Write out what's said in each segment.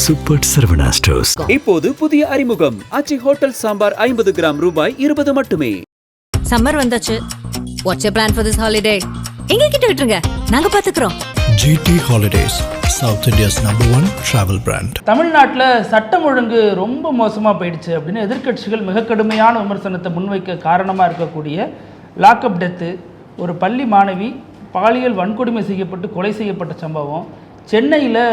Super Saravana stores. இப்போது புதிய அறிமுகம் ஆச்சி ஹோட்டல் சாம்பார் 50 கிராம் ரூபாய் 20 மட்டுமே. சம்மர் வந்தாச்சு. What's your plan for this holiday? எங்க கிட்ட விட்டுருங்க, நாங்க பாத்துக்கிறோம். GT Holidays, South India's #1 travel brand. தமிழ்நாட்டில் சட்டம் ஒழுங்கு ரொம்ப மோசமாக போயிடுச்சு அப்படின்னு எதிர்க்கட்சிகள் மிக கடுமையான விமர்சனத்தை முன்வைக்க காரணமாக இருக்கக்கூடிய லாக்அப் டெத்து, ஒரு பள்ளி மாணவி பாலியல் வன்கொடுமை செய்யப்பட்டு கொலை செய்யப்பட்ட சம்பவம், சென்னையில்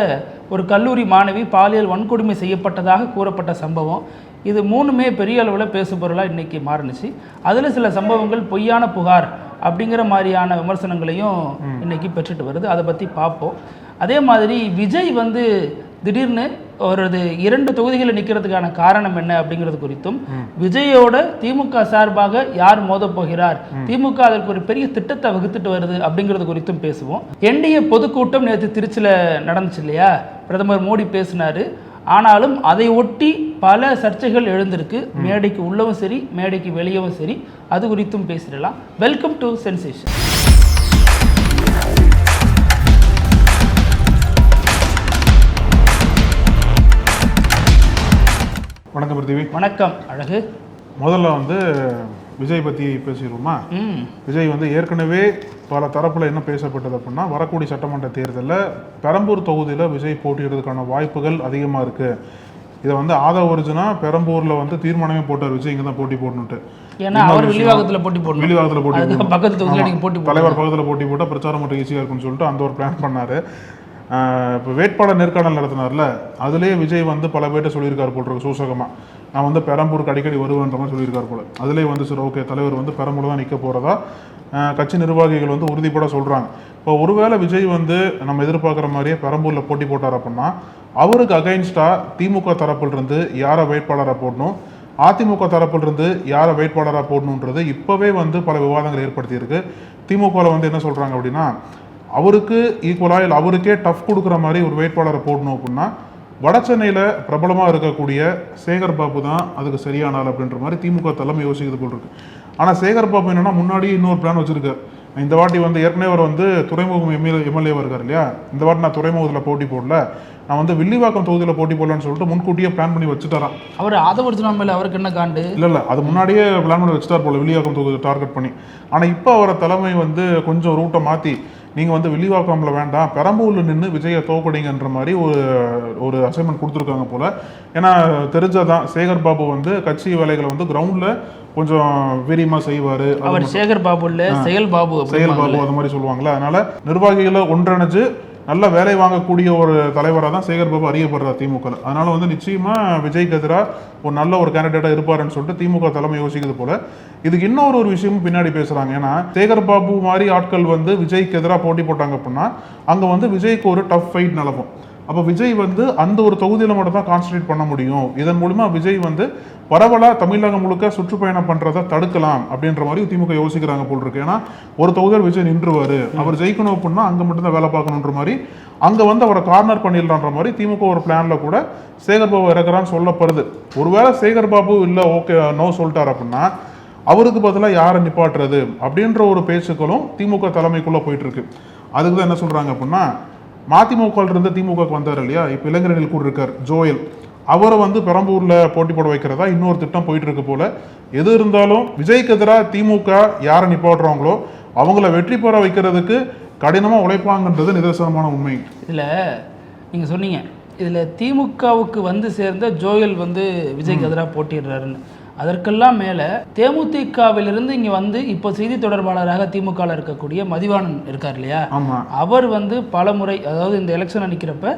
ஒரு கல்லூரி மாணவி பாலியல் வன்கொடுமை செய்யப்பட்டதாக கூறப்பட்ட சம்பவம், இது மூணுமே பெரிய அளவில் பேசுபொருளாக இன்றைக்கி மாறுனுச்சு. அதில் சில சம்பவங்கள் பொய்யான புகார் அப்படிங்கிற மாதிரியான விமர்சனங்களையும் இன்றைக்கி பெற்றுட்டு வருது. அதை பற்றி பார்ப்போம். அதே மாதிரி விஜய் திடீர்னு ஒரு 2 தொகுதிகளில் நிற்கிறதுக்கான காரணம் என்ன அப்படிங்கிறது குறித்தும், விஜயோட திமுக சார்பாக யார் மோதப் போகிறார், திமுக அதற்கு ஒரு பெரிய திட்டத்தை வகுத்துட்டு வருது அப்படிங்கிறது குறித்தும் பேசுவோம். என்டிஏ பொதுக்கூட்டம் நேற்று திருச்சியில் நடந்துச்சு இல்லையா? பிரதமர் மோடி பேசினார். ஆனாலும் அதை ஒட்டி பல சர்ச்சைகள் எழுந்திருக்கு. மேடைக்கு உள்ளவும் சரி, மேடைக்கு வெளியவும் சரி. அது குறித்தும் பேசிடலாம். Welcome to sensation. வணக்கம் பிருத்திவி. வணக்கம் அழகு. முதல்ல விஜய் பற்றி பேசிடுவோமா? விஜய் ஏற்கனவே பல தரப்பில் என்ன பேசப்பட்டது அப்படின்னா, வரக்கூடிய சட்டமன்ற தேர்தலில் பெரம்பூர் தொகுதியில் விஜய் போட்டியிடுறதுக்கான வாய்ப்புகள் அதிகமாக இருக்குது. இதை ஆதவ ஒரிஜினா பெரம்பூரில் தீர்மானமே போட்டார், விஜய் இங்கே தான் போட்டி போடணுன்ட்டு. ஏன்னா அவர் வில்லிவாக்கத்தில் போட்டி போடணும், வில்லிவாக்கத்தில் போட்டி பக்கத்து தொகுதியில் போட்டி தலைவர் பக்கத்தில் போட்டி போட்டால் பிரச்சாரம் மட்டும் ஈஸியாக இருக்குன்னு சொல்லிட்டு அந்த ஒரு பிளான் பண்ணார். இப்போ வேட்பாளர் நேர்காணல் நடத்தினார்ல, அதுலேயே விஜய் பல பேர்ட்ட சொல்லியிருக்காரு போல் இருக்கு சூசகமாக, நான் பெரம்பூருக்கு அடிக்கடி வருவேன்ற மாதிரி சொல்லியிருக்காரு போல். அதுலேயே சரி ஓகே, தலைவர் பெரம்பூர் தான் நிற்க போகிறதா கட்சி நிர்வாகிகள் உறுதிப்பட சொல்கிறாங்க. இப்போ ஒருவேளை விஜய் நம்ம எதிர்பார்க்குற மாதிரியே பெரம்பூரில் போட்டி போட்டார் அப்படின்னா, அவருக்கு அகைன்ஸ்டாக திமுக தரப்பிலிருந்து யாரை வேட்பாளராக போடணும், அதிமுக தரப்பிலிருந்து யாரை வேட்பாளராக போடணுன்றது இப்போவே பல விவாதங்கள் ஏற்படுத்தியிருக்கு. திமுகவில் என்ன சொல்கிறாங்க அப்படின்னா, அவருக்கு ஈக்குவலாக இல்லை அவருக்கே டஃப் கொடுக்குற மாதிரி ஒரு வேட்பாளரை போடணும் அப்படின்னா வட சென்னையில் பிரபலமாக இருக்கக்கூடிய சேகர் பாபு தான் அதுக்கு சரியான ஆள் அப்படின்ற மாதிரி திமுக தலைமை யோசிக்கிறது போல் இருக்கு. ஆனால் சேகர் பாபு என்னன்னா முன்னாடி இன்னொரு பிளான் வச்சிருக்காரு. இந்த வாட்டி ஏற்கனவே அவர் துறைமுகம் எம்எல்ஏவாக இருக்கார் இல்லையா, இந்த வாட்டி நான் துறைமுகத்தில் போட்டி போடல, நான் வில்லிவாக்கம் தொகுதியில் போட்டி போடலான்னு சொல்லிட்டு முன்கூட்டியே பிளான் பண்ணி வச்சுட்டாராம். அவர் ஆதவர்ஜுனா மேலே அவருக்கு என்ன காண்டு? இல்லை அது முன்னாடியே பிளான் பண்ணி வச்சுட்டார் போல, வில்லிவாக்கம் தொகுதியை டார்கெட் பண்ணி. ஆனால் இப்போ அவரை தலைமை கொஞ்சம் ரூட்டை மாற்றி, நீங்கள் வில்லிவாக்கம்ல வேண்டாம், பெரம்பூரில் நின்று விஜயை தோக்கடிங்கன்ற மாதிரி ஒரு அசைன்மெண்ட் கொடுத்துருக்காங்க போல். ஏன்னா தெரிஞ்சதான் சேகர் பாபு கட்சி வேலைகளை கிரவுண்டில் கொஞ்சம் வீரியமாக செய்வார். அவர் சேகர் பாபு இல்லை, செயல் பாபு அது மாதிரி சொல்லுவாங்களே. அதனால நிர்வாகிகளை ஒன்றிணைஞ்சு நல்ல வேலை வாங்கக்கூடிய ஒரு தலைவராக தான் சேகர் பாபு அறியப்படுறார் திமுக. அதனால நிச்சயமாக விஜய்க்கு எதிராக ஒரு நல்ல ஒரு கேண்டிடேட்டாக இருப்பாருன்னு சொல்லிட்டு திமுக தலைமை யோசிக்கிறது போல. இதுக்கு இன்னொரு விஷயமும் பின்னாடி பேசுகிறாங்க. ஏன்னா சேகர் பாபு மாதிரி ஆட்கள் விஜய்க்கு எதிராக போட்டி போட்டாங்க அப்படின்னா அங்கே விஜய்க்கு ஒரு டஃப் ஃபைட் நடக்கும். அப்போ விஜய் அந்த ஒரு தொகுதியில் மட்டும் தான் கான்சன்ட்ரேட் பண்ண முடியும். இதன் மூலமா விஜய் பரவலாக தமிழகம் முழுக்க சுற்றுப்பயணம் பண்ணுறதை தடுக்கலாம் அப்படின்ற மாதிரி திமுக யோசிக்கிறாங்க போல் இருக்கு. ஏன்னா ஒரு தொகுதியில் விஜய் நின்றுவார், அவர் ஜெயிக்கணும் அப்படின்னா அங்கே மட்டும்தான் வேலை பார்க்கணுன்ற மாதிரி, அங்கே அவரை கார்னர் பண்ணிடலான்ற மாதிரி திமுக ஒரு பிளானில் கூட சேகர் பாபு இறக்குறான்னு சொல்லப்படுது. ஒருவேளை சேகர் பாபு இல்லை ஓகே நோ சொல்லிட்டார் அப்படின்னா அவருக்கு பதிலாக யாரை நிப்பாட்டுறது அப்படின்ற ஒரு பேச்சுக்களும் திமுக தலைமைக்குள்ளே போயிட்டு இருக்கு. அதுக்கு தான் என்ன சொல்கிறாங்க அப்படின்னா, மதிமுகவிலிருந்து திமுக வந்தார் இல்லையா, இப்போ இளைஞர்கள் கூட இருக்கார் ஜோயல், அவரை பெரம்பூரில் போட்டி போட வைக்கிறதா இன்னொரு திட்டம் போயிட்டு இருக்கு போல. எது இருந்தாலும் விஜய்க்கு எதிராக திமுக யாரை நிப்பாட்டுறாங்களோ அவங்கள வெற்றி பெற வைக்கிறதுக்கு கடினமாக உழைப்பாங்கன்றது நிதர்சனமான உண்மை. இதில் நீங்கள் சொன்னீங்க, இதில் திமுகவுக்கு சேர்ந்த ஜோயல் விஜய்க்கு எதிராக போட்டிடுறாருன்னு. அதற்கெல்லாம் மேலே தேமுதிகவிலிருந்து இங்கே இப்போ செய்தி தொடர்பாளராக திமுகவில் இருக்கக்கூடிய மதிவாணன் இருக்கார் இல்லையா, அவர் பல முறை, அதாவது இந்த எலெக்ஷன் நிற்கிறப்ப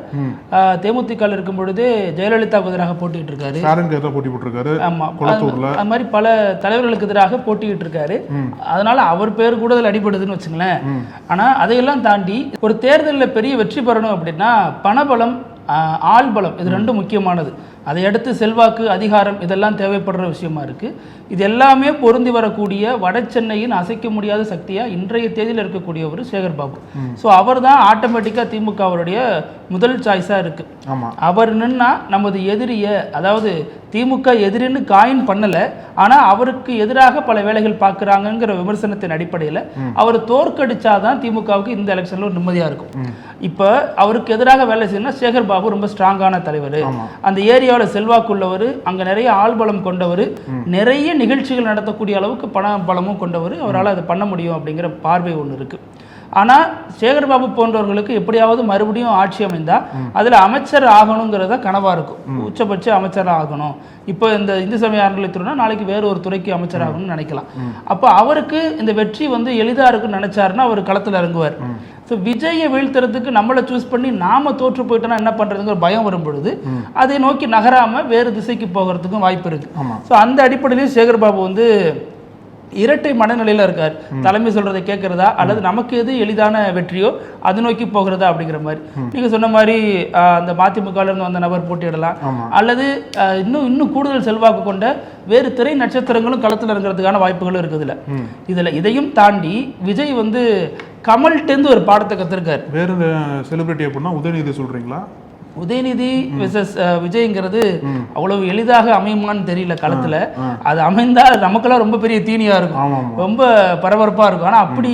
தேமுதிகவில் இருக்கும் பொழுது ஜெயலலிதாவுக்கு எதிராக போட்டிட்டு இருக்காரு. ஆமாம், அது மாதிரி பல தலைவர்களுக்கு எதிராக போட்டிட்டு இருக்காரு. அதனால அவர் பேர் கூட அதில் அடிபடுதுன்னு வச்சுங்களேன். ஆனால் அதையெல்லாம் தாண்டி ஒரு தேர்தலில் பெரிய வெற்றி பெறணும் அப்படின்னா பணபலம், ஆள்பலம், இது ரெண்டும் முக்கியமானது. அதை அடுத்து செல்வாக்கு, அதிகாரம் இதெல்லாம் தேவைப்படுற விஷயமா இருக்குது. இது எல்லாமே பொருந்தி வரக்கூடிய வட சென்னையின் அசைக்க முடியாத சக்தியாக இன்றைய தேதியில் இருக்கக்கூடியவர் சேகர் பாபு. ஸோ அவர் தான் ஆட்டோமேட்டிக்காக திமுகவுடைய முதல் சாய்ஸாக இருக்குது. அவர் நின்னா நமது எதிரியை, அதாவது திமுக எதிரின்னு காயின் பண்ணலை, ஆனால் அவருக்கு எதிராக பல வேலைகள் பார்க்குறாங்கங்கிற விமர்சனத்தின் அடிப்படையில் அவர் தோற்கடிச்சாதான் திமுகவுக்கு இந்த எலெக்ஷனில் ஒரு நிம்மதியாக இருக்கும். இப்போ அவருக்கு எதிராக வேலை செய்யணும்னா சேகர் பாபு ரொம்ப ஸ்ட்ராங்கான தலைவர், அந்த ஏரியாவில் செல்வாக்குள்ளவர், அங்கே நிறைய ஆள்பலம் கொண்டவர், நிறைய நிகழ்ச்சிகள் நடத்தக்கூடிய அளவுக்கு பண பலமும் கொண்டவர், அவரால் அதை பண்ண முடியும் அப்படிங்கிற பார்வை ஒன்று இருக்குது. ஆனால் சேகர்பாபு போன்றவர்களுக்கு எப்படியாவது மறுபடியும் ஆட்சி அமைந்தால் அதில் அமைச்சர் ஆகணுங்கிறத கனவாக இருக்கும். உச்சபட்ச அமைச்சராக ஆகணும். இப்போ இந்த இந்து சமய அறநிலையத்துறைனா நாளைக்கு வேறு ஒரு துறைக்கு அமைச்சர் ஆகணும்னு நினைக்கலாம். அப்போ அவருக்கு இந்த வெற்றி வந்து எளிதாக இருக்குன்னு நினச்சாருன்னா அவர் களத்தில் இறங்குவார். ஸோ விஜயை வீழ்த்துறதுக்கு நம்மளை சூஸ் பண்ணி நாம் தோற்று போயிட்டோன்னா என்ன பண்ணுறதுங்கிற பயம் வரும் பொழுது அதை நோக்கி நகராமல் வேறு திசைக்கு போகிறதுக்கும் வாய்ப்பு இருக்குது. ஸோ அந்த அடிப்படையிலையும் சேகர்பாபு வந்து இரட்டை மனநிலையில் இருக்கார். தலைமை சொல்றதை கேட்கறதா அல்லது நமக்கு எது எளிதான வெற்றியோ அது நோக்கி போகிறதா அப்படிங்கிற மாதிரி. நீங்க சொன்ன மாதிரி அந்த மதிமுக இருந்து வந்த நபர் போட்டியிடலாம், அல்லது இன்னும் கூடுதல் செல்வாக்கு கொண்ட வேறு திரை நட்சத்திரங்களும் களத்தில் இருக்கிறதுக்கான வாய்ப்புகளும் இருக்குதுல்ல. இதுல இதையும் தாண்டி விஜய் வந்து கமல்கிட்டேருந்து ஒரு பாடத்தை கற்றுருக்கார். வேறு செலிபிரிட்டி அப்படின்னா உதயநிதி சொல்றீங்களா? உதயநிதி விசஸ் விஜய்ங்கிறது அவ்வளவு எளிதாக அமையுமான்னு தெரியல களத்துல. அது அமைந்தால் நமக்கெல்லாம் ரொம்ப பெரிய தீனியா இருக்கும், ரொம்ப பரபரப்பா இருக்கும். ஆனா அப்படி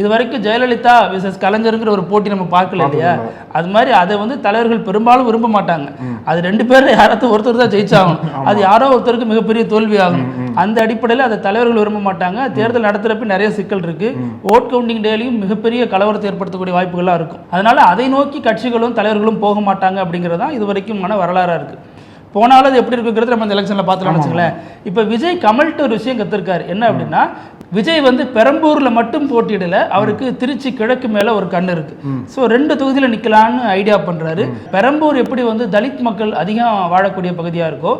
இது வரைக்கும் ஜெயலலிதா விசஸ் கலைஞருங்கிற ஒரு போட்டி நம்ம பார்க்கல இல்லையா? அது மாதிரி அதை வந்து தலைவர்கள் பெரும்பாலும் விரும்ப மாட்டாங்க. அது ரெண்டு பேரும் யாராவது ஒருத்தர் தான் ஜெயிச்சாகணும், அது யாரோ ஒருத்தருக்கு மிகப்பெரிய தோல்வி ஆகணும். அந்த அடிப்படையில் அதை தலைவர்கள் விரும்ப மாட்டாங்க. தேர்தல் நடத்துறப்ப நிறைய சிக்கல் இருக்கு. ஓட் கவுண்டிங் டேலையும் மிகப்பெரிய கலவரத்தை ஏற்படுத்தக்கூடிய வாய்ப்புகள்லாம் இருக்கும். அதனால அதை நோக்கி கட்சிகளும் தலைவர்களும் போக மாட்டாங்க அப்படிங்கிறது தான் இது வரைக்கும் வரலாறாக இருக்குது. போனாலும் அது எப்படி இருக்குங்கிறது நம்ம இந்த எலெக்ஷனில் பார்த்துலாம்னு வச்சுங்களேன். இப்போ விஜய் கமல்கிட்ட ஒரு விஷயம் கற்றுருக்காரு. என்ன அப்படின்னா, விஜய் வந்து பெரம்பூரில் மட்டும் போட்டியிடல, அவருக்கு திருச்சி கிழக்கு மேலே ஒரு கண் இருக்கு. ஸோ 2 தொகுதியில் நிற்கலான்னு ஐடியா பண்ணுறாரு. பெரம்பூர் எப்படி வந்து தலித் மக்கள் அதிகம் வாழக்கூடிய பகுதியாக இருக்கோ,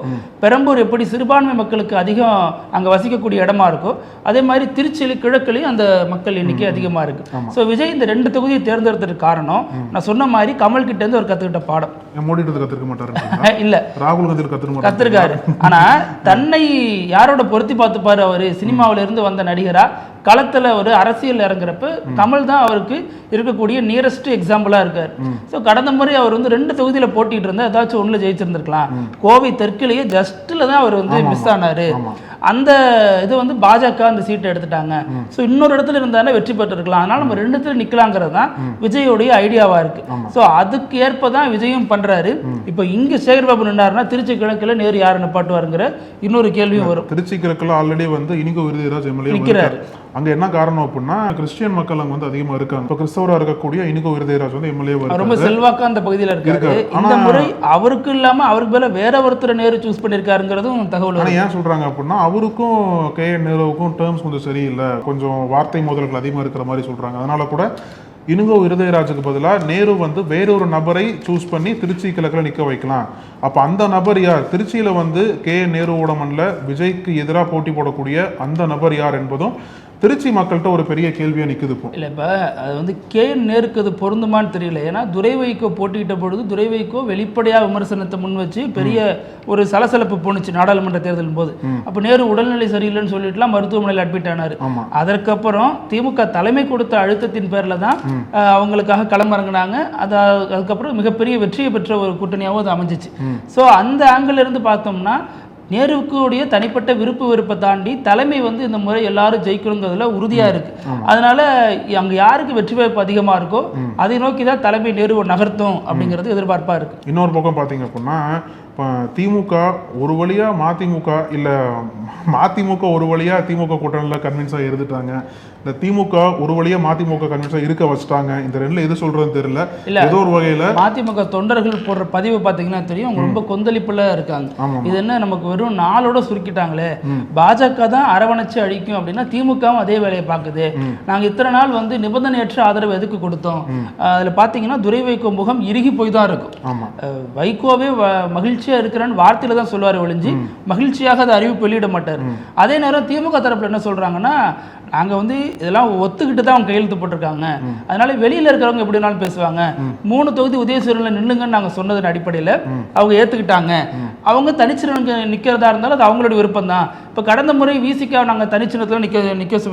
பெரம்பூர் எப்படி சிறுபான்மை மக்களுக்கு அதிகம் அங்கே வசிக்கக்கூடிய இடமா இருக்கோ, அதே மாதிரி திருச்சியில் கிழக்குலையும் அந்த மக்கள் எண்ணிக்கை அதிகமாக இருக்கு. ஸோ விஜய் இந்த 2 தொகுதியை தேர்ந்தெடுத்ததுக்கு காரணம் நான் சொன்ன மாதிரி கமல் கிட்டேருந்து ஒரு கற்றுக்கிட்ட பாடம். மோடி கற்றுக்க மாட்டாரு இல்லை, ராகுல் கத்துருக்காரு. ஆனா தன்னை யாரோட பொருத்தி பார்த்துப்பாரு அவரு? சினிமாவில இருந்து வந்த நடிகரா களத்துல ஒரு அரசியல் இறங்குறப்ப கமல் தான் அவருக்கு இருக்கக்கூடிய நியரஸ்ட் எக்ஸாம்பிளா இருக்காரு. ஸோ கடந்த முறை அவர் வந்து 2 தொகுதியில போட்டிட்டு இருந்தா ஏதாச்சும் ஒண்ணுல ஜெயிச்சிருந்திருக்கலாம். கோவை தெற்குலயே ஜஸ்ட்ல தான் அவர் வந்து மிஸ் ஆனாரு. அந்த இது வந்து பாஜக அந்த சீட்டை எடுத்துட்டாங்க. ஸோ இன்னொரு இடத்துல இருந்தாலே வெற்றி பெற்றிருக்கலாம். அதனால நம்ம 2 இடத்துல நிற்கலாங்கிறது தான் விஜயோடைய ஐடியாவா இருக்கு. ஸோ அதுக்கு ஏற்ப தான் விஜயும் பண்றாரு. இப்போ இங்க சேகர்பாபு நின்றாருன்னா திருச்சி கிழக்குல நேரு யாரு நிப்பாட்டுவாருங்கிற இன்னொரு கேள்வியும் வரும். திருச்சி கிழக்குல ஆல்ரெடி வந்து இனிகோ விருதுராஜ் எம்எல்ஏ நிற்கிறாரு. அங்க என்ன காரணம் அப்படின்னா, கிறிஸ்டியன் மக்கள் அங்க வந்து அதிகமா இருக்காங்க. இப்போ கிறிஸ்தவரா இருக்கக்கூடிய இனிகோ விருதுராஜ் வந்து எம்எல்ஏ ரொம்ப செல்வாக்கா அந்த பகுதியில் இருக்காரு. இந்த முறை அவருக்கு இல்லாம அவருக்கு மேல வேற ஒருத்தர் நேரு சூஸ் பண்ணிருக்காருங்கிறதும் தகவல். ஆனா ஏன் சொல்றாங்க அப்படின்னா, அவருக்கும் கே.என். நேருவுக்கும் டேர்ம்ஸ் கொஞ்சம் சரியில்லை, கொஞ்சம் வார்த்தை மோதல்கள் அதிகமாக இருக்கிற மாதிரி சொல்கிறாங்க. அதனால கூட இனிகோ இருதயராஜுக்கு பதிலாக நேரு வந்து வேறொரு நபரை சூஸ் பண்ணி திருச்சி கிழக்கில் நிற்க வைக்கலாம். அப்போ அந்த நபர் யார்? திருச்சியில் வந்து கே.என். நேருவோட மண்ணில் விஜய்க்கு எதிராக போட்டி போடக்கூடிய அந்த நபர் யார் என்பதும் திருச்சி மக்கள்கிட்ட ஒரு பெரிய கேள்வியாக நிற்குது. இப்போ இல்லை, இப்போ அது வந்து கே.என். நேருக்கு அது பொருந்துமான்னு தெரியல. ஏன்னா துரை வைகோ போட்டியிட்ட பொழுது துரை வைகோ வெளிப்படையாக விமர்சனத்தை முன் வச்சு பெரிய ஒரு சலசலப்பு போணுச்சு நாடாளுமன்ற தேர்தலின் போது. அப்போ நேரு உடல்நிலை சரியில்லைன்னு சொல்லிட்டுலாம் மருத்துவமனையில் அட்மிட் ஆனார். அதற்கப்புறம் திமுக தலைமை கொடுத்த அழுத்தத்தின் பேரில் தான் அவங்களுக்காக களமிறங்கினாங்க. அதுக்கப்புறம் மிகப்பெரிய வெற்றியை பெற்ற ஒரு கூட்டணியாகவும் அது அமைஞ்சிச்சு. ஸோ அந்த ஆங்கிள் இருந்து பார்த்தோம்னா நேருவுக்குடைய தனிப்பட்ட விருப்பை தாண்டி தலைமை வந்து இந்த முறை எல்லாரும் ஜெயிக்கணுங்கிறதுல உறுதியாக இருக்கு. அதனால அங்கே யாருக்கு வெற்றி வாய்ப்பு அதிகமாக இருக்கோ அதை நோக்கி தான் தலைமை நேருவை நகர்த்தும் அப்படிங்கிறது எதிர்பார்ப்பாக இருக்கு. இன்னொரு பக்கம் பார்த்தீங்க அப்படின்னா, இப்போ திமுக ஒரு வழியாக மதிமுக இல்லை மதிமுக ஒரு வழியாக திமுக கூட்டணியில் கன்வின்ஸாக இருந்துட்டாங்க. இந்த திமுக ஒரு வழியாக மதிமுக கன்வின்ஸாக இருக்க வச்சுட்டாங்க. இந்த 2ல் எது சொல்கிறதுன்னு தெரியல. இல்லை, ஏதோ ஒரு வகையில் மதிமுக தொண்டர்கள் போடுற பதிவு பார்த்தீங்கன்னா தெரியும், அவங்க ரொம்ப கொந்தளிப்பில் இருக்காங்க. இது என்ன நமக்கு வெறும் நாளோட சுருக்கிட்டாங்களே, பாஜக தான் அரவணைச்சு அழிக்கும் அப்படின்னா திமுகவும் அதே வேலையை பார்க்குது. நாங்கள் இத்தனை நாள் வந்து நிபந்தனையற்ற ஆதரவு எதுக்கு கொடுத்தோம்? அதில் பார்த்தீங்கன்னா துரை வைகோ முகம் இறுகி போய் தான் இருக்கும். வைகோவே மகிழ்ச்சி மகிழ்ச்சியா இருக்கிறேன்னு வார்த்தையில தான் சொல்லுவார் ஒழிஞ்சு மகிழ்ச்சியாக அதை அறிவிப்பு வெளியிட மாட்டார். அதே நேரம் திமுக தரப்புல என்ன சொல்றாங்கன்னா, நாங்க வந்து இதெல்லாம் ஒத்துக்கிட்டு தான் அவங்க கையெழுத்து போட்டிருக்காங்க, அதனால வெளியில இருக்கிறவங்க எப்படி வேணாலும் பேசுவாங்க, 3 தொகுதி உதயசூரியன்ல நில்லுங்கன்னு நாங்க சொன்னதன் அடிப்படையில் அவங்க ஏத்துக்கிட்டாங்க. அவங்க தனிச்சிறனுக்கு நிக்கிறதா இருந்தாலும் அது அவங்களுடைய விருப்பம் தான். இப்ப கடந்த முறை விசிகா நாங்க தனிச்சின்னத்துல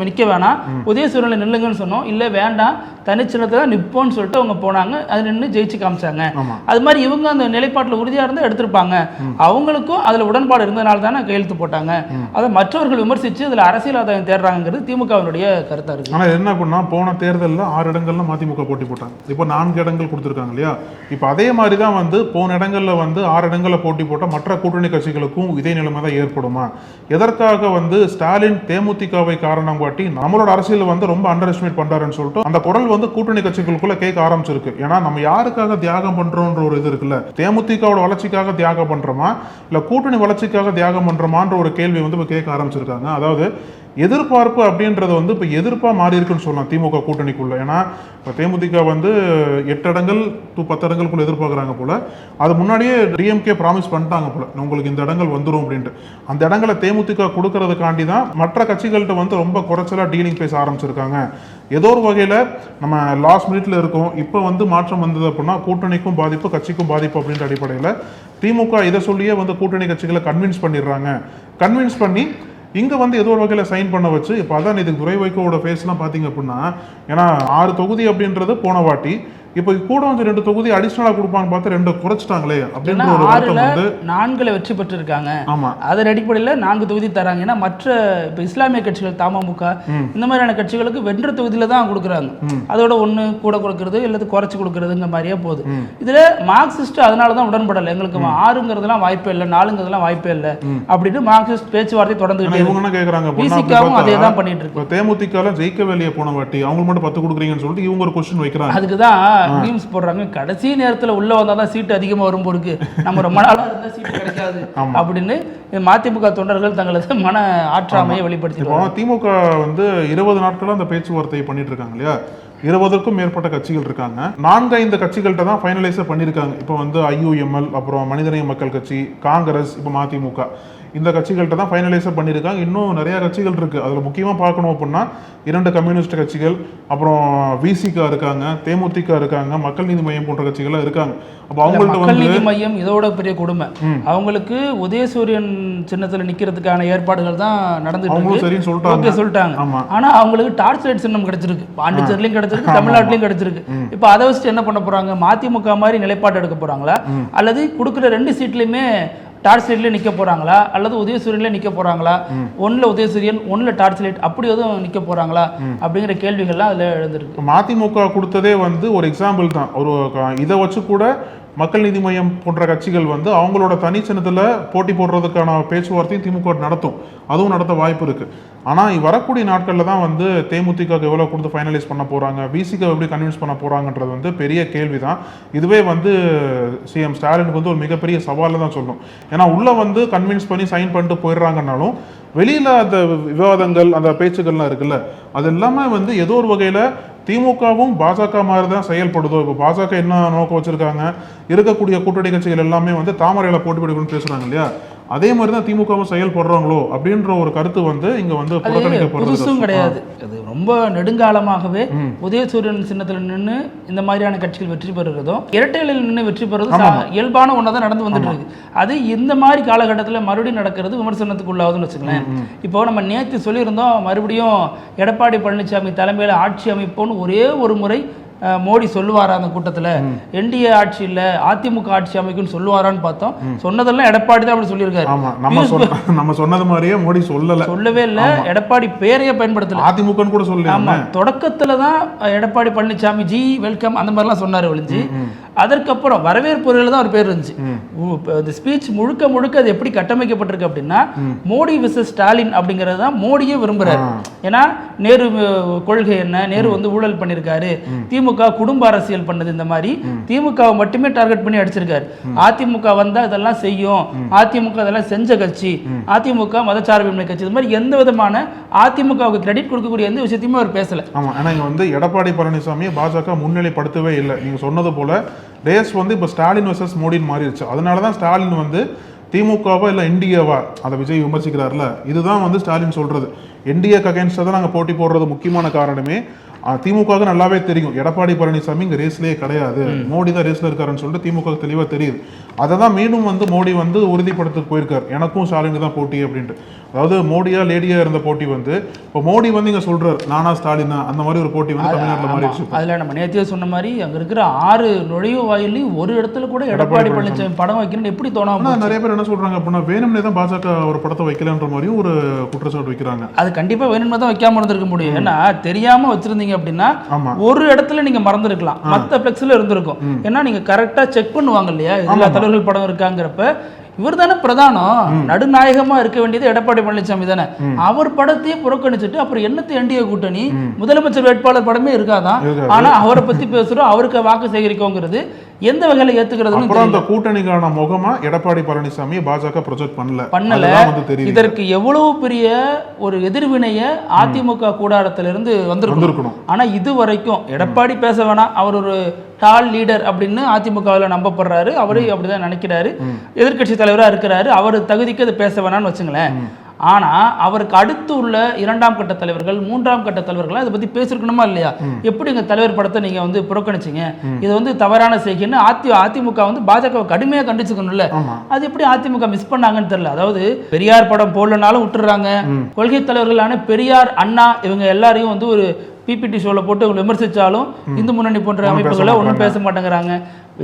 நிக்க வேணாம், உதயசூரியன்ல நில்லுங்கன்னு சொன்னோம், இல்ல வேண்டாம் தனிச்சின்னத்துல நிப்போன்னு சொல்லிட்டு அவங்க போனாங்க, அது நின்று ஜெயிச்சு காமிச்சாங்க. அது மாதிரி இவங்க அந்த நிலைப்பாட்டில் உறுதியா இருந்தா எடுத்திருப்பாங்க, அவங்களுக்கும் அதுல உடன்பாடு இருந்ததுனால தானே கையெழுத்து போட்டாங்க. அதை மற்றவர்கள் விமர்சிச்சு அதுல அரசியல் ஆதாயம் தேடுறாங்கிறது திமுகவினுடைய கருத்தா இருக்கு. ஆனா என்ன பண்ணா, போன தேர்தலில் 6 இடங்கள்ல மதிமுக போட்டி போட்டாங்க, இப்போ 4 இடங்கள் கொடுத்துருக்காங்க இல்லையா. இப்போ அதே மாதிரி தான் வந்து போன இடங்கள்ல வந்து 6 இடங்கள்ல போட்டி போட்ட மற்ற கூட்டணி கட்சிகளுக்கும் இதே நிலைமை தான் ஏற்படுமா? எதற்காக வந்து ஸ்டாலின் தேமுதிகவை காரணம் காட்டி நம்மளோட அரசியல் வந்து ரொம்ப அண்டர் எஸ்டிமேட் பண்றாருன்னு சொல்லிட்டு அந்த குரல் வந்து கூட்டணி கட்சிகளுக்குள்ள கேட்க ஆரம்பிச்சிருக்கு. ஏன்னா நம்ம யாருக்காக தியாகம் பண்றோம்ன்ற ஒரு இது இருக்குல்ல, தேமுதிகவோட வளர்ச்சிக்காக தியாகம் பண்றோமா இல்ல கூட்டணி வளர்ச்சிக்காக தியாகம் பண்றோமான்ற ஒரு கேள்வி வந்து இப்போ கேட்க ஆரம்பிச்சிருக்காங்க. அதாவது எதிர்பார்ப்பு அப்படின்றது வந்து இப்போ எதிர்ப்பாக மாறி இருக்குன்னு சொல்லலாம் திமுக கூட்டணிக்குள்ள. ஏன்னா இப்போ தேமுதிக வந்து 8 இடங்கள் to 10 இடங்களுக்குள்ள எதிர்பார்க்குறாங்க போல, அது முன்னாடியே டிஎம்கே ப்ராமிஸ் பண்ணிட்டாங்க போல, உங்களுக்கு இந்த இடங்கள் வந்துடும் அப்படின்ட்டு. அந்த இடங்களை தேமுதிக கொடுக்கறதுக்காண்டி தான் மற்ற கட்சிகள்கிட்ட வந்து ரொம்ப குறைச்சலாக டீலிங் பேச ஆரம்பிச்சிருக்காங்க. ஏதோ ஒரு வகையில் நம்ம லாஸ்ட் மினிட்ல இருக்கோம், இப்போ வந்து மாற்றம் வந்தது அப்படின்னா கூட்டணிக்கும் பாதிப்பு கட்சிக்கும் பாதிப்பு அப்படின்ற அடிப்படையில் திமுக இதை சொல்லியே வந்து கூட்டணி கட்சிகளை கன்வின்ஸ் பண்ணிடுறாங்க. கன்வின்ஸ் பண்ணி இங்கே வந்து ஏதோ ஒரு வகையில் சைன் பண்ண வச்சு இப்போ அதான் இதுக்கு துரை வைகோவோட ஃபேஸ்லாம் பார்த்தீங்க அப்படின்னா, ஏன்னா 6 தொகுதி அப்படின்றது போன வாட்டி, இப்போ கூட வந்து 2 தொகுதி அடிஷனலாக கொடுப்பான்னு பார்த்து 2 குறைச்சிட்டாங்களே அப்படின்ற ஒரு வருத்தம் வந்து 4 வெற்றி பெற்றிருக்காங்க. ஆமா, அதன் அடிப்படையில் 4 தொகுதி தராங்க. ஏன்னா மற்ற இப்போ இஸ்லாமிய கட்சிகள் தமமுக இந்த மாதிரியான கட்சிகளுக்கு வென்ற தொகுதியில தான் கொடுக்குறாங்க, அதோட 1 கூட கொடுக்கறது இல்லது குறைச்சி கொடுக்கறதுங்க மாதிரியே போகுது. இதுல மார்க்சிஸ்ட் அதனால தான் உடன்படலை, எங்களுக்கு 6ங்கிறதுலாம் வாய்ப்பே இல்லை 4ங்கிறதுலாம் வாய்ப்பே இல்லை அப்படின்னு மார்க்சிஸ்ட் பேச்சுவார்த்தை தொடர்ந்து இவங்க என்ன கேட்குறாங்க, அதே தான் பண்ணிட்டு இருக்கு. தேமுதிக ஜெயிக்க வேலையை போன வாட்டி அவங்களுக்கு மட்டும் 10 கொடுக்குறீங்கன்னு சொல்லிட்டு இவங்க ஒரு கொஸ்டின் வைக்கிறாங்க. அதுக்குதான் மீம்ஸ் போடுறாங்க, கடைசி நேரத்துல உள்ள வந்தாதான் சீட்டு அதிகமா வரும் போருக்கு, நம்ம ரொம்ப நாளா இருந்தா சீட்டு கிடைக்காது அப்படின்னு மதிமுக தொண்டர்கள் தங்களது மன ஆற்றாமையை வெளிப்படுத்தி. திமுக வந்து 20 நாட்களா அந்த பேச்சுவார்த்தையை பண்ணிட்டு இருக்காங்க இல்லையா. 20க்கும் மேற்பட்ட கட்சிகள் இருக்காங்க, 4-5 கட்சிகள்கிட்ட தான் ஃபைனலைஸாக பண்ணியிருக்காங்க. இப்போ வந்து IUML, அப்புறம் மனிதநேய மக்கள் கட்சி, காங்கிரஸ், இப்போ மதிமுக, இந்த கட்சிகள்கிட்ட தான் ஃபைனலைஸாக பண்ணியிருக்காங்க. இன்னும் நிறையா கட்சிகள் இருக்குது. அதில் முக்கியமாக பார்க்கணும் அப்படின்னா 2 கம்யூனிஸ்ட் கட்சிகள், அப்புறம் விசிகா இருக்காங்க, தேமுதிக இருக்காங்க, மக்கள் நீதி மையம் போன்ற கட்சிகள்லாம் இருக்காங்க. அப்போ அவங்கள்ட்ட மக்கள் நீதி மையம் இதோட பெரிய கொடுமை, அவங்களுக்கு உதயசூரியன் சின்னத்தில் நிற்கிறதுக்கான ஏற்பாடுகள் தான் நடந்துட்டு சரின்னு சொல்லிட்டாங்க. ஆனா அவங்களுக்கு டார்ச் லைட் சின்னம் கிடைச்சிருக்கு, பாண்டிச்சேரிலையும் கிடைச்சிருக்கு, தமிழ்நாட்டிலையும் கிடைச்சிருக்கு. இப்போ அதை வச்சுட்டு என்ன பண்ண போறாங்க, மதிமுக மாதிரி நிலைப்பாடு எடுக்க போறாங்களா அல்லது கொடுக்குற 2 சீட்லையுமே டார்ச் லைட்ல நிக்க போறாங்களா அல்லது உதயசூரியன்ல நிக்க போறாங்களா, 1ல உதயசூரியன் 1ல டார்ச் லைட் அப்படி எதுவும் நிக்க போறாங்களா அப்படிங்கிற கேள்விகள்லாம் அதுல எழுந்திருக்கு. மதிமுக கொடுத்ததே வந்து ஒரு எக்ஸாம்பிள் தான். ஒரு இதை வச்சு கூட மக்கள் நீதி மையம் போன்ற கட்சிகள் வந்து அவங்களோட தனிச்சின்னத்தில் போட்டி போடுறதுக்கான பேச்சுவார்த்தையும் திமுக நடத்தும், அதுவும் நடத்த வாய்ப்பு இருக்கு. ஆனால் வரக்கூடிய நாட்களில் தான் வந்து தேமுதிக எவ்வளோ கொடுத்து ஃபைனலைஸ் பண்ண போகிறாங்க, விசிக எப்படி கன்வின்ஸ் பண்ண போகிறாங்கன்றது வந்து பெரிய கேள்வி தான். இதுவே வந்து சிஎம் ஸ்டாலினுக்கு வந்து ஒரு மிகப்பெரிய சவாலில் தான் சொல்லணும். ஏன்னா உள்ளே வந்து கன்வின்ஸ் பண்ணி சைன் பண்ணிட்டு போயிடுறாங்கன்னாலும் வெளியில் அந்த விவாதங்கள் அந்த பேச்சுக்கள்லாம் இருக்குல்ல, அது எல்லாமே வந்து ஏதோ ஒரு வகையில் திமுகவும் பாஜக மாதிரி தான் செயல்படுதோ. இப்போ பாஜக என்ன நோக்கம் வச்சிருக்காங்க, இருக்கக்கூடிய கூட்டணி கட்சிகள் எல்லாமே வந்து தாமரையில போட்டி போடுன்னு பேசுறாங்க இல்லையா, அதே மாதிரி தான் திமுகவும் செயல்படுறாங்களோ அப்படின்ற ஒரு கருத்து வந்து இங்க வந்து புதுசும் கிடையாது. அது ரொம்ப நெடுங்காலமாகவே உதயசூரியன் சின்னத்தில் நின்று இந்த மாதிரியான கட்சிகள் வெற்றி பெறுறதும் இரட்டைகளில் நின்று வெற்றி பெறுறதும் இயல்பான ஒன்றா தான் நடந்து வந்துட்டு இருக்கு. அது இந்த மாதிரி காலகட்டத்தில் மறுபடியும் நடக்கிறது விமர்சனத்துக்கு உள்ளாகுதுன்னு வச்சுக்கலேன். இப்போ நம்ம நேற்று சொல்லியிருந்தோம், மறுபடியும் எடப்பாடி பழனிசாமி தலைமையில் ஆட்சி அமைப்போன்னு ஒரே ஒரு முறை மோடி சொல்லுவாரா அந்த கூட்டத்தில், என்டிஏ ஆட்சி இல்ல அதிமுக ஆட்சி அமைக்கும்னு சொல்லுவாரான்னு பார்த்தோம். சொன்னதெல்லாம் எடப்பாடி தான் அப்படி சொல்லியிருக்காரு. நம்ம சொன்னது மாதிரியே மோடி சொல்லவே இல்லை, எடப்பாடி பேரையே பயன்படுத்தல, அதிமுக கூட சொல்லல. ஆமா, தொடக்கத்துல தான் எடப்பாடி பழனிசாமி ஜி வெல்கம் அந்த மாதிரிலாம் சொன்னாரு ஒழிஞ்சு, அதற்கப்புறம் வரவேற்புரையில் தான் ஒரு பேர் இருந்துச்சு. இந்த ஸ்பீச் முழுக்க முழுக்க அது எப்படி கட்டமைக்கப்பட்டிருக்கு அப்படின்னா, மோடி விசஸ் ஸ்டாலின் அப்படிங்கிறது தான் மோடியே விரும்புறாரு. ஏன்னா நேரு கொள்கை என்ன, நேரு வந்து ஊழல் பண்ணியிருக்காரு, திமுக குடும்ப அரசியல் பண்ணது, இந்த மாதிரி திமுகவை மட்டுமே டார்கெட் பண்ணி அடிச்சிருக்காரு. அதிமுக வந்தா இதெல்லாம் செய்யும், அதிமுக இதெல்லாம் செஞ்ச கட்சி, அதிமுக மதச்சார்பின்மை கட்சி, இது மாதிரி எந்த விதமான அதிமுகவுக்கு கிரெடிட் கொடுக்கக்கூடிய எந்த விஷயத்தையுமே அவர் பேசல. ஆமா, ஆனா இங்க வந்து எடப்பாடி பழனிசாமி பாஜக முன்னிலைப்படுத்தவே இல்லை. நீங்க சொன்னது போல ரேஸ் வந்து இப்போ ஸ்டாலின் வர்சஸ் மோடின்னு மாறிடுச்சு. அதனால தான் ஸ்டாலின் வந்து திமுகவா இல்லை என்டிஏவா அதை விஜய் விமர்சிக்கிறார்ல, இதுதான் வந்து ஸ்டாலின் சொல்றது. என்டிஏக்கு அகேன்ஸ்டாக தான் நாங்கள் போட்டி போடுறது முக்கியமான காரணமே திமுகவுக்கு நல்லாவே தெரியும் எடப்பாடி பழனிசாமி இங்கே ரேஸ்லேயே கிடையாது, மோடி தான் ரேஸில் இருக்காருன்னு சொல்லிட்டு திமுக தெளிவாக தெரியுது. அதை தான் மீண்டும் வந்து மோடி வந்து உறுதிப்படுத்த போயிருக்கார், எனக்கும் ஸ்டாலின் தான் போட்டி அப்படின்ட்டு. அதாவது மோடியா லேடியா இருந்த போட்டி வந்து இப்போ மோடி வந்து இங்கே சொல்றாரு நானா ஸ்டாலினா, அந்த மாதிரி ஒரு போட்டி வந்து தமிழ்நாட்டில் மாறிடுச்சு. அதில் நம்ம நேத்தியே சொன்ன மாதிரி அங்கே இருக்கிற 6 நுழைவு வாயிலையும் ஒரு இடத்துல கூட எடப்பாடி பழனிசாமி படம் வைக்கணும்னு எப்படி தோணாம நிறைய பேர் என்ன சொல்றாங்க அப்படின்னா வேணும்னே தான் பாஜக ஒரு படத்தை வைக்கலன்ற மாதிரியும் ஒரு குற்றச்சாட்டு வைக்கிறாங்க. அது கண்டிப்பா வேணும்னே தான் வைக்காம இருந்திருக்க முடியும். ஏன்னா தெரியாம வச்சிருந்தீங்க அப்படின்னா ஒரு இடத்துல நீங்க மறந்துருக்கலாம், மற்ற பிளெக்ஸ்ல இருந்திருக்கும். ஏன்னா நீங்க கரெக்டா செக் பண்ணுவாங்க இல்லையா எல்லா தலைவர்கள் படம் இருக்காங்கிறப்ப. இவர் தானே பிரதானம், நடுநாயகமா இருக்க வேண்டியது எடப்பாடி பழனிசாமி தானே. அவர் படத்தையே புறக்கணிச்சுட்டு அப்புறம் என்னத்தை என்டிஏ கூட்டணி முதலமைச்சர் வேட்பாளர் படமே இருக்காதான், ஆனா அவரை பத்தி பேசுறோம், அவருக்கு வாக்கு சேகரிக்கோங்கிறது எந்த வகையில ஏத்துக்கிறது? அந்த கூட்டணிக்கான முகமா எடப்பாடி பழனிசாமி பாஜக ப்ரொஜெக்ட் பண்ணல. இதற்கு எவ்வளவு பெரிய ஒரு எதிர்வினைய அதிமுக கூடாரத்திலிருந்து வந்திருக்கணும். ஆனா இது வரைக்கும் எடப்பாடி பேச வேணாம், அவர் ஒரு டால் லீடர் அப்படின்னு அதிமுகவில் நம்பப்படுறாரு, அவரு அப்படிதான் நினைக்கிறாரு, எதிர்கட்சி தலைவராக இருக்கிறாரு, அவர் தகுதிக்கு அதை பேச வேணாம்னு வச்சுங்களேன். ஆனா அவருக்கு அடுத்து உள்ள 2ஆம் கட்ட தலைவர்கள் 3ஆம் கட்ட தலைவர்கள் அதை பத்தி பேசிருக்கணுமா இல்லையா? எப்படி எங்க தலைவர் படத்தை நீங்க வந்து புறக்கணிச்சீங்க, இது வந்து தவறான செய்கைன்னு அதிமுக வந்து பாஜகவை கடுமையா கண்டிச்சுக்கணும்ல. அது எப்படி அதிமுக மிஸ் பண்ணாங்கன்னு தெரியல. அதாவது பெரியார் படம் போடலனாலும் விட்டுறாங்க, கொள்கை தலைவர்களான பெரியார் அண்ணா இவங்க எல்லாரையும் வந்து ஒரு பிபிடி ஷோல போட்டு விமர்சிச்சாலும் இந்து முன்னணி போன்ற அமைப்புகளை ஒன்றும் பேச மாட்டேங்கிறாங்க.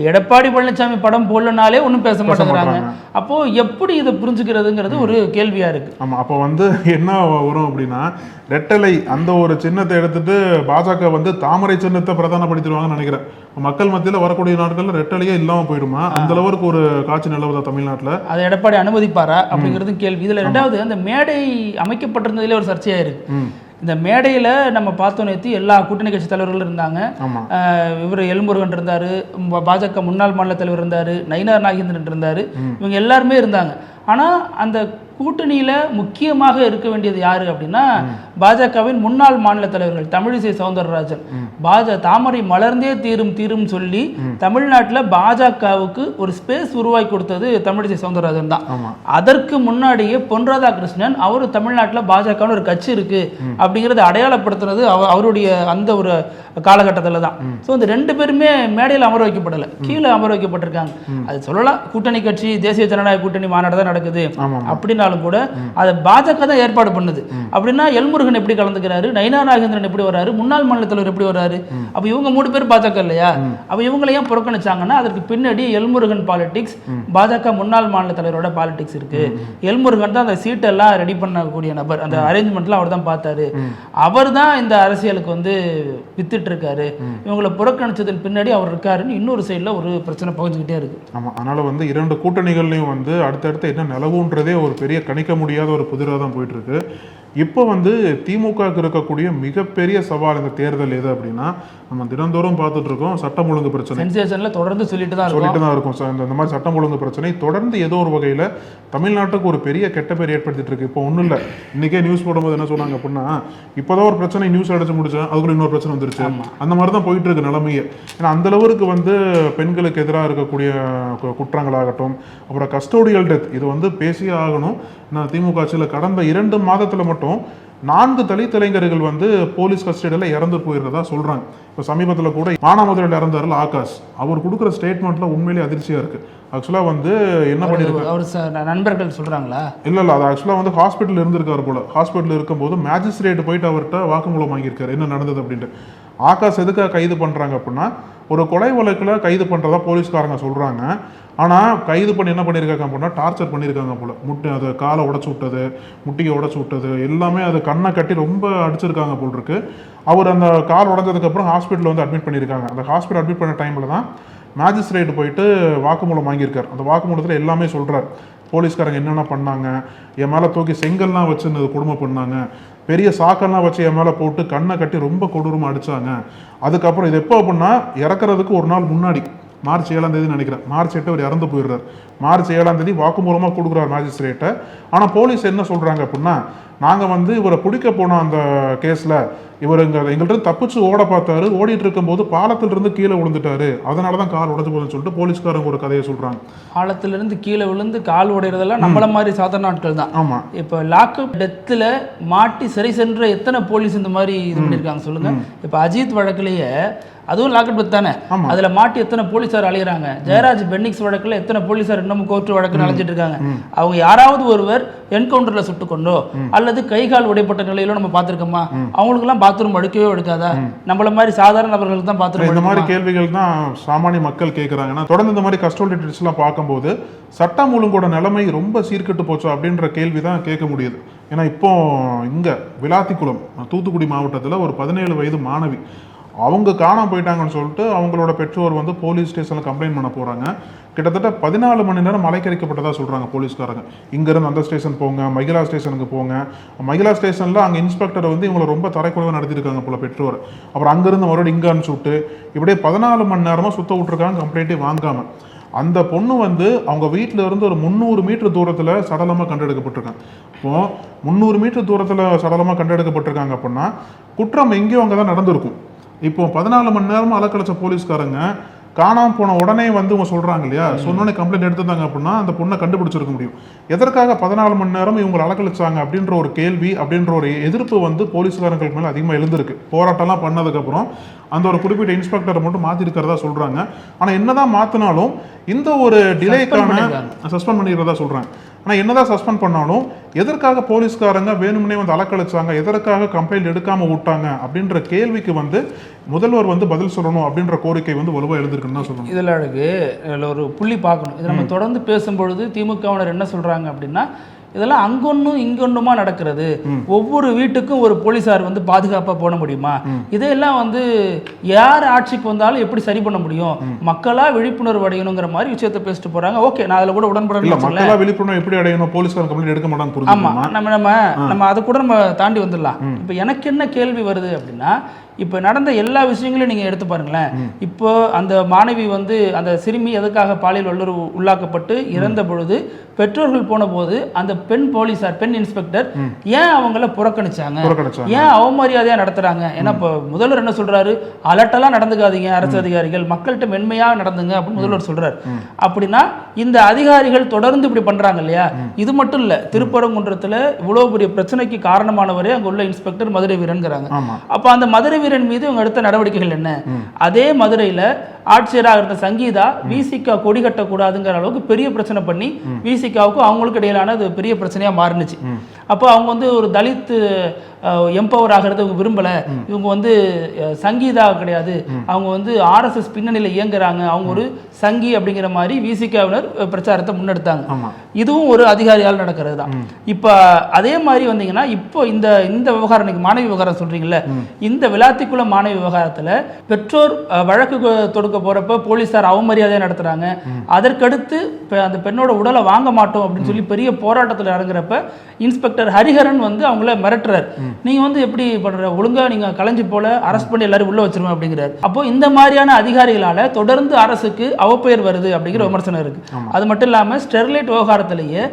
எடப்பாடி பழனிசாமி படம் போடலனாலே ஒன்றும் பேச மாட்டேங்கிறாங்க. அப்போ எப்படி இதை புரிஞ்சுக்கிறதுங்கிறது ஒரு கேள்வியா இருக்கு. ஆமா, அப்போ வந்து என்ன வரும் அப்படின்னா ரெட்டலை அந்த ஒரு சின்னத்தை எடுத்துட்டு பாஜக வந்து தாமரை சின்னத்தை பிரதானப்படுத்திடுவாங்கன்னு நினைக்கிறேன். மக்கள் மத்தியில் வரக்கூடிய நாட்கள்ல ரெட்டலையே இல்லாம போயிடுமா? அந்த அளவுக்கு ஒரு காட்சி நிலவுதா தமிழ்நாட்டில்? அதை எடப்பாடி அனுமதிப்பாரா அப்படிங்கிறது கேள்வி. இதுல ரெண்டாவது அந்த மேடை அமைக்கப்பட்டிருந்ததுல ஒரு சர்ச்சையா இருக்கு. இந்த மேடையில் நம்ம பார்த்தோம் நேற்று எல்லா கூட்டணி கட்சி தலைவர்களும் இருந்தாங்க. இவர் எல்முருகன் இருந்தார், பாஜக முன்னாள் மாநில தலைவர் இருந்தார், நயினார் நாகேந்திரன் இருந்தார், இவங்க எல்லாருமே இருந்தாங்க. ஆனால் அந்த கூட்டணியில் முக்கியமாக இருக்க வேண்டியது யாரு அப்படின்னா பாஜகவின் முன்னாள் மாநில தலைவர்கள். தமிழிசை சவுந்தரராஜன் தாமரை மலர்ந்தே தீரும் சொல்லி தமிழ்நாட்டில் பாஜகவுக்கு ஒரு ஸ்பேஸ் உருவாக்கி கொடுத்தது தமிழிசை சவுந்தரராஜன் தான். அதற்கு முன்னாடியே பொன் ராதாகிருஷ்ணன் அவர் தமிழ்நாட்டில் பாஜகன்னு ஒரு கட்சி இருக்கு அப்படிங்கிறத அடையாளப்படுத்துறது அவருடைய அந்த ஒரு காலகட்டத்தில் தான். ஸோ இந்த 2 பேருமே மேடையில் அமர வைக்கப்படலை, கீழே அமர வைக்கப்பட்டிருக்காங்க. அது சொல்லலாம் கூட்டணி கட்சி தேசிய ஜனநாயக கூட்டணி மாநாடு தான் நடக்குது அப்படின்னாலும் கூட அதை பாஜக தான் ஏற்பாடு பண்ணுது. அப்படின்னா எல்முருகன் எப்படி கலந்துக்கிறாரு, நயினார் நாகேந்திரன் எப்படி வராரு, முன்னாள் மாநில தலைவர் எப்படி வராரு? அப்ப இவங்க 3 பேர் பாஜக இல்லையா? அப்ப இவங்களை ஏன் புறக்கணிச்சாங்கன்னா அதற்கு பின்னாடி எல்முருகன் பாலிடிக்ஸ், பாஜக முன்னாள் மாநில தலைவரோட பாலிடிக்ஸ் இருக்கு. எல்முருகன் தான் அந்த சீட்டெல்லாம் ரெடி பண்ணக்கூடிய நபர், அந்த அரேஞ்ச்மெண்ட்லாம் அவர் தான் பார்த்தாரு, அவர் தான் இந்த அரசியலுக்கு வந்து வித்துட்டு இருக்காரு. இவங்களை புறக்கணிச்சதன் பின்னாடி அவர் இருக்காருன்னு இன்னொரு சைடில் ஒரு பிரச்சனை பகிர்ந்துக்கிட்டே இருக்கு. ஆமா, அதனால வந்து 2 கூட்டணிகள்லையும் வந்து அடுத்தடுத்து என்ன நிலவுன்றதே ஒரு பெரிய கணிக்க முடியாத ஒரு புதிராக தான் போயிட்டு இருக்கு. இப்போ வந்து திமுகவுக்கு இருக்கக்கூடிய மிகப்பெரிய சவால் இந்த தேர்தல் எது அப்படின்னா நம்ம தினந்தோறும் பார்த்துட்டு இருக்கோம், சட்டம் ஒழுங்கு பிரச்சனை தொடர்ந்து சொல்லிட்டு தான் இருக்கும். இந்த மாதிரி சட்டம் ஒழுங்கு பிரச்சனை தொடர்ந்து ஏதோ ஒரு வகையில் தமிழ்நாட்டுக்கு ஒரு பெரிய கெட்ட பேர் ஏற்படுத்திட்டு இருக்கு. இப்போ ஒன்றும் இல்லை, இன்னைக்கே நியூஸ் போடும்போது என்ன சொன்னாங்க அப்படின்னா இப்போதான் ஒரு பிரச்சனை நியூஸ் அடிச்சு முடிச்சேன், அதுக்குள்ள இன்னொரு பிரச்சனை வந்துருச்சு. அந்த மாதிரி தான் போயிட்டு இருக்கு நிலைமையே. ஏன்னா அந்த அளவுக்கு வந்து பெண்களுக்கு எதிராக இருக்கக்கூடிய குற்றங்களாகட்டும், அப்புறம் கஸ்டோடியல் டெத், இது வந்து பேசியே ஆகணும். நான் திமுக ஆட்சியில் கடந்த 2 மாதத்தில் மட்டும் 4 தலித் இளைஞர்கள் வந்து போலீஸ் கஸ்டடியில் இறந்து போயிருந்ததா சொல்றாங்க. இப்போ சமீபத்தில் கூட மானாமதுரையில் இறந்தாருல ஆகாஷ், அவர் கொடுக்குற ஸ்டேட்மெண்ட்ல உண்மையிலேயே அதிர்ச்சியா இருக்கு. ஆக்சுவலா வந்து என்ன பண்ணிருக்காரு, நண்பர்கள் சொல்றாங்களா? இல்ல அது ஆக்சுவலா வந்து ஹாஸ்பிட்டல் இருந்திருக்காரு போல. ஹாஸ்பிட்டல் இருக்கும்போது மேஜிஸ்ட்ரேட் போயிட்டு அவர்கிட்ட வாக்குமூலம் வாங்கியிருக்காரு என்ன நடந்தது அப்படின்ட்டு. ஆகாஷ் எதுக்காக கைது பண்றாங்க அப்படின்னா ஒரு கொலை வழக்கில் கைது பண்றதா போலீஸ்காரங்க சொல்றாங்க. ஆனால் கைது பண்ணி என்ன பண்ணியிருக்காங்க அப்படின்னா டார்ச்சர் பண்ணியிருக்காங்க போல. அதை காலை உடச்சி விட்டது, முட்டியை உடச்சி விட்டது, எல்லாமே அது கண்ணை கட்டி ரொம்ப அடிச்சிருக்காங்க போல் இருக்கு. அவர் அந்த கால் உடஞ்சதுக்கப்புறம் ஹாஸ்பிட்டலில் வந்து அட்மிட் பண்ணியிருக்காங்க. அந்த ஹாஸ்பிட்டல் அட்மிட் பண்ண டைமில் தான் மேஜிஸ்ட்ரேட் போயிட்டு வாக்குமூலம் வாங்கியிருக்கார். அந்த வாக்குமூலத்தில் எல்லாமே சொல்கிறார். போலீஸ்காரங்க என்னென்ன பண்ணாங்க, என் மேலே தூக்கி செங்கல்லாம் வச்சு கொடுமை பண்ணாங்க, பெரிய சாக்கெல்லாம் வச்சு என் மேலே போட்டு கண்ணை கட்டி ரொம்ப கொடூரமாக அடித்தாங்க. அதுக்கப்புறம் இது எப்போ அப்படின்னா இறக்குறதுக்கு ஒரு நாள் முன்னாடி மார்ச் 7ஆம் தேதி நினைக்கிறேன். மார்ச் 8 அவர் இறந்து போயிடுறார். மார்ச் 7ஆம் தேதி வாக்குமூலமாக கொடுக்குறாரு மேஜிஸ்ட்ரேட்டை. ஆனால் போலீஸ் என்ன சொல்கிறாங்க அப்படின்னா நாங்கள் வந்து இவரை பிடிக்க போனோம் அந்த கேஸில், இவர் எங்கள்கிட்ட தப்பிச்சு ஓட பார்த்தாரு, ஓடிட்டு இருக்கும்போது பாலத்திலிருந்து கீழே விழுந்துட்டாரு, அதனால தான் கால் உடஞ்சு போகுதுன்னு சொல்லிட்டு போலீஸ்காரங்க ஒரு கதையை சொல்கிறாங்க. பாலத்திலிருந்து கீழே விழுந்து கால் உடையிறதெல்லாம் நம்மள மாதிரி சாதாரண ஆட்கள் தான். ஆமாம். இப்போ லாக்அப் டெத்தில் மாட்டி சரி சென்ற எத்தனை போலீஸ் இந்த மாதிரி இது பண்ணியிருக்காங்க சொல்லுங்கள். இப்போ அஜித் வழக்கிலேயே அதுவும் லாக்அப் டெத் தானே, அதில் மாட்டி எத்தனை போலீஸார் அலையிறாங்க. ஜெயராஜ் பென்னிக்ஸ் வழக்கில் எத்தனை போலீஸார் இன்னமும் கோர்ட்டு வழக்கு அலைஞ்சிட்டு இருக்காங்க. அவங்க யாராவது ஒருவர் என்கவுண்டரில் சுட்டுக்கொண்டோ அல்லது கை கால் உடைப்பட்ட நிலையிலோ நம்ம பார்த்துருக்கோமா? அவங்களுக்குலாம் பாத்ரூம் எடுக்கவே எடுக்காதா? நம்மள மாதிரி சாதாரண நபர்களுக்கு தான் பாத்ரூம். இந்த மாதிரி கேள்விகள் தான் சாமானிய மக்கள் கேட்குறாங்க. ஏன்னா தொடர்ந்து இந்த மாதிரி கஸ்டோடியல் டீட்டெயில்ஸ்லாம் பார்க்கும்போது சட்டம் ஒழுங்கோட நிலைமை ரொம்ப சீர்கெட்டு போச்சோ அப்படின்ற கேள்வி தான் கேட்க முடியுது. ஏன்னா இப்போ இங்கே விளாத்திக்குளம் தூத்துக்குடி மாவட்டத்தில் ஒரு 17 வயது மாணவி அவங்க காணாமல் போயிட்டாங்கன்னு சொல்லிட்டு அவங்களோட பெற்றோர் வந்து போலீஸ் ஸ்டேஷனில் கம்ப்ளைண்ட் பண்ண போகிறாங்க. கிட்டத்தட்ட 14 மணி நேரம் அலைக்கழிக்கப்பட்டதாக சொல்கிறாங்க போலீஸ்காரங்க. இங்கேருந்து அந்த ஸ்டேஷன் போங்க, மகிழா ஸ்டேஷனுக்கு போங்க. மகிழா ஸ்டேஷனில் அங்கே இன்ஸ்பெக்டர் வந்து இவங்களை ரொம்ப தரைக்குறைவாக நடத்திருக்காங்க போல பெற்றோர். அப்புறம் அங்கேருந்து மறுபடியும் இங்கே அனுப்பிச்சுட்டு இப்படியே 14 மணி நேரமாக சுத்த விட்டுருக்காங்க, கம்ப்ளைண்ட்டே வாங்காமல். அந்த பொண்ணு வந்து அவங்க வீட்டில் இருந்து ஒரு 300 மீட்டர் தூரத்தில் சடலமாக கண்டெடுக்கப்பட்டிருக்காங்க. இப்போது 300 மீட்டர் தூரத்தில் சடலமாக கண்டெடுக்கப்பட்டிருக்காங்க அப்படின்னா குற்றம் எங்கேயோ அங்கே தான் நடந்திருக்கும். இப்போ 14 மணி நேரமாக அலக்கழிச்ச போலீஸ்காரங்க காணாமல் போன உடனே வந்து இவங்க சொல்கிறாங்க இல்லையா, சொன்னோடனே கம்ப்ளைண்ட் எடுத்துட்டாங்க அப்படின்னா அந்த பொண்ணை கண்டுபிடிச்சிருக்க முடியும். எதற்காக 14 மணி நேரம் இவங்களை அலக்கழிச்சாங்க அப்படின்ற ஒரு கேள்வி, அப்படின்ற ஒரு எதிர்ப்பு வந்து போலீஸ்காரங்களுக்கு மேலே அதிகமாக எழுந்திருக்கு. போராட்டம்லாம் பண்ணதுக்கப்புறம் அந்த ஒரு குறிப்பிட்ட இன்ஸ்பெக்டரை மட்டும் மாற்றிருக்கிறதா சொல்கிறாங்க. ஆனால் என்னதான் மாற்றினாலும் இந்த ஒரு டிலேக்கான சஸ்பெண்ட் பண்ணிக்கிறதா சொல்கிறாங்க. ஆனால் என்னதான் சஸ்பெண்ட் பண்ணாலும் எதற்காக போலீஸ்காரங்க வேணும்னே வந்து அலக்கழிச்சாங்க, எதற்காக கம்ப்ளைண்ட் எடுக்காமல் விட்டாங்க அப்படின்ற கேள்விக்கு வந்து முதல்வர் வந்து பதில் சொல்லணும் அப்படின்ற கோரிக்கை வந்து வலுவாக எழுதிருக்குன்னு தான் சொல்லணும். இதில் அழகு ஒரு புள்ளி பார்க்கணும். இதை நம்ம தொடர்ந்து பேசும்பொழுது திமுகவினர் என்ன சொல்கிறாங்க அப்படின்னா, இதெல்லாம் அங்கொன்னும் இங்கொன்னுமா நடக்கிறது, ஒவ்வொரு வீட்டுக்கும் ஒரு போலீஸார் வந்து பாதுகாப்பாக போட முடியுமா? இதையெல்லாம் வந்து யார் ஆட்சிக்கு வந்தாலும் எப்படி சரி பண்ண முடியும்? மக்களா விழிப்புணர்வு அடையணுங்கிற மாதிரி விஷயத்தை பேசிட்டு போறாங்க. ஓகே, நான் அதில் கூட உடன்படல. மக்களா விழிப்புணர்வு எப்படி அடையணும், போலீஸ்காரங்க கம்ப்ளைண்ட் எடுக்க மாட்டாங்க. ஆமா, நம்ம அதை கூட நம்ம தாண்டி வந்துடலாம். இப்போ எனக்கு என்ன கேள்வி வருது அப்படின்னா, இப்போ நடந்த எல்லா விஷயங்களையும் நீங்கள் எடுத்து பாருங்களேன். இப்போ அந்த மாணவி வந்து அந்த சிறுமி எதுக்காக பாலியல் வல்லுறவு உள்ளாக்கப்பட்டு இறந்த பொழுது பெற்றோர்கள் போன போது அந்த பெண் போலீஸார், பெண் இன்ஸ்பெக்டர் ஏன் அவங்கள புறக்கணிச்சாங்க, ஏன் அவமரியாதையாக நடத்துறாங்க? ஏன்னா இப்போ முதல்வர் என்ன சொல்றாரு, அலட்டெல்லாம் நடந்துக்காதீங்க அரசு அதிகாரிகள், மக்கள்கிட்ட மென்மையாக நடந்துங்க அப்படின்னு முதல்வர் சொல்றாரு. அப்படின்னா இந்த அதிகாரிகள் தொடர்ந்து இப்படி பண்றாங்க இல்லையா? இது மட்டும் இல்லை, திருப்பரங்குன்றத்தில் இவ்வளோ பெரிய பிரச்சனைக்கு காரணமானவரே அங்கே உள்ள இன்ஸ்பெக்டர் மதுரை வீரன்கிறாங்க. அப்போ அந்த மதுரை மீது இவங்க எடுத்த நடவடிக்கைகள் என்ன? அதே மதுரையில் ஆட்சியராக இருந்த சங்கீதா விசிகா கொடி கட்டக்கூடாதுங்கிற அளவுக்கு பெரிய பிரச்சனை பண்ணி விசிகாவுக்கும் அவங்களுக்கு இடையிலான அது பெரிய பிரச்சனையா மாறுனுச்சு. அப்போ அவங்க வந்து ஒரு தலித் எம்பவர் ஆகிறது இவங்க விரும்பலை, இவங்க வந்து சங்கீதா கிடையாது, அவங்க வந்து ஆர்எஸ்எஸ் பின்னணியில் இயங்குறாங்க, அவங்க ஒரு சங்கி அப்படிங்கிற மாதிரி விசிகாவினர் பிரச்சாரத்தை முன்னெடுத்தாங்க. இதுவும் ஒரு அதிகாரியால் நடக்கிறது தான். இப்போ அதே மாதிரி வந்தீங்கன்னா இப்போ இந்த விவகாரம், இன்னைக்கு மாணவி விவகாரம் சொல்றீங்கல்ல, இந்த விளாத்திக்குளம் மாணவி விவகாரத்தில் பெற்றோர் வழக்கு தொடுக்க போறப்ப போலீஸார் அவமரியாதையாக நடத்துறாங்க. அதற்கடுத்து அந்த பெண்ணோட உடலை வாங்க மாட்டோம் அப்படின்னு சொல்லி பெரிய போராட்டத்தில் இறங்குறப்ப இன்ஸ்பெக்டர் ஹரிஹரன் வந்து அவங்கள மிரட்டுறார். நீங்க வந்து எப்படி பண்ற, ஒழுங்கா நீங்க கலைஞ்சு போல அரெஸ்ட் பண்ணி எல்லாரும் உள்ள வச்சிருவோம் அப்படிங்கிறார். அப்போ இந்த மாதிரியான அதிகாரிகளால தொடர்ந்து அரசுக்கு அவப்பெயர் வருது அப்படிங்கிற விமர்சனம் இருக்கு. அது மட்டும் இல்லாம ஸ்டெர்லைட் விவகாரத்திலேயே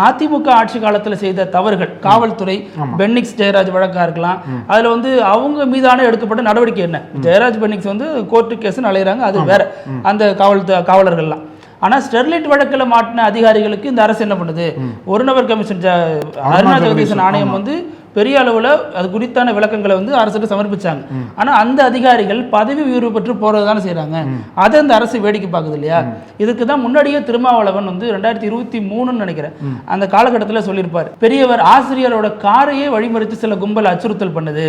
அதிமுக ஆட்சி காலத்தில் செய்த தவறுகள், காவல்துறை பென்னிக்ஸ் ஜெயராஜ் வழக்கா இருக்கலாம், அதுல வந்து அவங்க மீதான எடுக்கப்பட்ட நடவடிக்கை என்ன? ஜெயராஜ் பென்னிக்ஸ் வந்து கோர்ட்டு கேஸ் அலையிறாங்க, அது வேற, அந்த காவலர்கள்லாம். ஆனால் ஸ்டெர்லைட் வழக்கில் மாட்டின அதிகாரிகளுக்கு இந்த அரசு என்ன பண்ணுது? ஒரு நபர் கமிஷன் அருணா ஜெகதீசன் ஆணையம் வந்து பெரிய அளவில் அது குறித்தான விளக்கங்களை வந்து அரசுக்கு சமர்ப்பிச்சாங்க. ஆனால் அந்த அதிகாரிகள் பதவி உயர்வு பெற்று போகிறது தானே செய்கிறாங்க. அதை அந்த அரசு வேடிக்கை பார்க்குது இல்லையா? இதுக்கு தான் முன்னாடியே திருமாவளவன் வந்து 2023 நினைக்கிறேன் அந்த காலகட்டத்தில் சொல்லியிருப்பார், பெரியவர் ஆசிரியரோட காரையே வழிமறித்து சில கும்பல் அச்சுறுத்தல் பண்ணுது.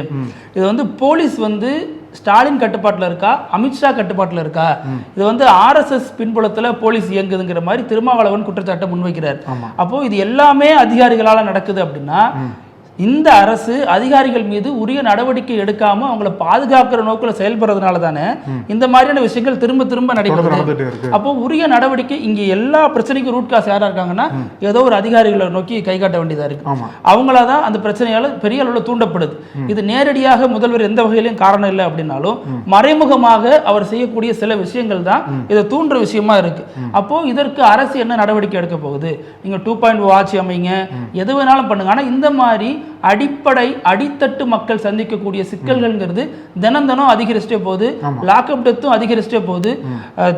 இது வந்து போலீஸ் வந்து ஸ்டாலின் கட்டுப்பாட்டில் இருக்கா, அமித்ஷா கட்டுப்பாட்டில் இருக்கா, இது வந்து ஆர்எஸ்எஸ் பின்புலத்தில் போலீஸ் இயங்குதுங்கிற மாதிரி திருமாவளவன் குற்றச்சாட்டை முன்வைக்கிறார். அப்போ இது எல்லாமே அதிகாரிகளால் நடக்குது அப்படின்னா இந்த அரசு அதிகாரிகள் மீது உரிய நடவடிக்கை எடுக்காம அவங்களை பாதுகாக்கிற நோக்கில் செயல்படுறதுனால தானே இந்த மாதிரியான விஷயங்கள் திரும்ப திரும்ப நடைபெறுது. அப்போ உரிய நடவடிக்கை, இங்க எல்லா பிரச்சனைக்கும் ரூட் காஸ் யாரா இருக்காங்கன்னா ஏதோ ஒரு அதிகாரிகளை நோக்கி கை காட்ட வேண்டியதா இருக்கு. அவங்களாதான் அந்த பிரச்சனையால பெரிய அளவில் தூண்டப்படுது. இது நேரடியாக முதல்வர் எந்த வகையிலும் காரணம் இல்லை அப்படின்னாலும் மறைமுகமாக அவர் செய்யக்கூடிய சில விஷயங்கள் தான் இதை தூண்டுற விஷயமா இருக்கு. அப்போ இதற்கு அரசு என்ன நடவடிக்கை எடுக்க போகுது? நீங்க 2.0 ஆட்சி அமைங்க, எது வேணாலும் பண்ணுங்க. ஆனா இந்த மாதிரி அடிப்படை அடித்தட்டு மக்கள் சந்திக்கக்கூடிய சிக்கல்கள்ங்கிறது தினம் தினம் அதிகரிச்சிட்டே போகுது. லாக்அப் டெத்தும் அதிகரிச்சிட்டே போகுது.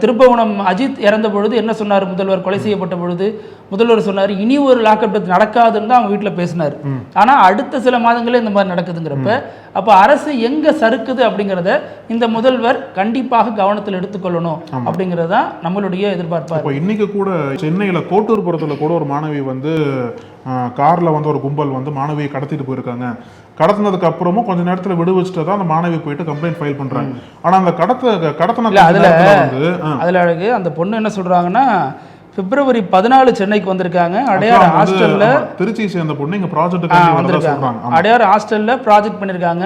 திருப்புவனம் அஜித் இறந்த பொழுது என்ன சொன்னார்? முதல்வர் கொலை செய்யப்பட்ட பொழுது முதல்வர் சொன்னார் இனி ஒரு லாக்அப் டெத் நடக்காதுன்னு தான் அவங்க வீட்டில் பேசினார். ஆனா அடுத்த சில மாதங்களே இந்த மாதிரி நடக்குதுங்கிறப்ப அப்ப அரசு எங்க சறுக்குது அப்படிங்கிறத இந்த முதல்வர் கண்டிப்பாக கவனத்தில் எடுத்துக்கொள்ளணும் அப்படிங்கறத நம்மளுடைய எதிர்பார்ப்பு. இன்னைக்கு கூட சென்னையில கோட்டூர்புரத்துல கூட ஒரு மாணவி வந்து கார்ல வந்து ஒரு கும்பல் வந்து மாணவியை கடத்திட்டு போயிருக்காங்க. கடத்தினதுக்கு அப்புறமும் கொஞ்ச நேரத்துல விடுவிச்சுட்டு தான் அந்த மாணவி போயிட்டு கம்ப்ளைண்ட் ஃபைல் பண்றாங்க. ஆனா அந்த கடத்தின அதுல அழகு அந்த பொண்ணு என்ன சொல்றாங்கன்னா பிப்ரவரி 14 சென்னைக்கு வந்திருக்காங்க. அடையார் ஹாஸ்டல்ல திருச்சியை சேர்ந்த பொண்ணு இங்க ப்ராஜெக்ட் வந்திருக்காங்க. அடையார் ஹாஸ்டல்ல ப்ராஜெக்ட் பண்ணிருக்காங்க.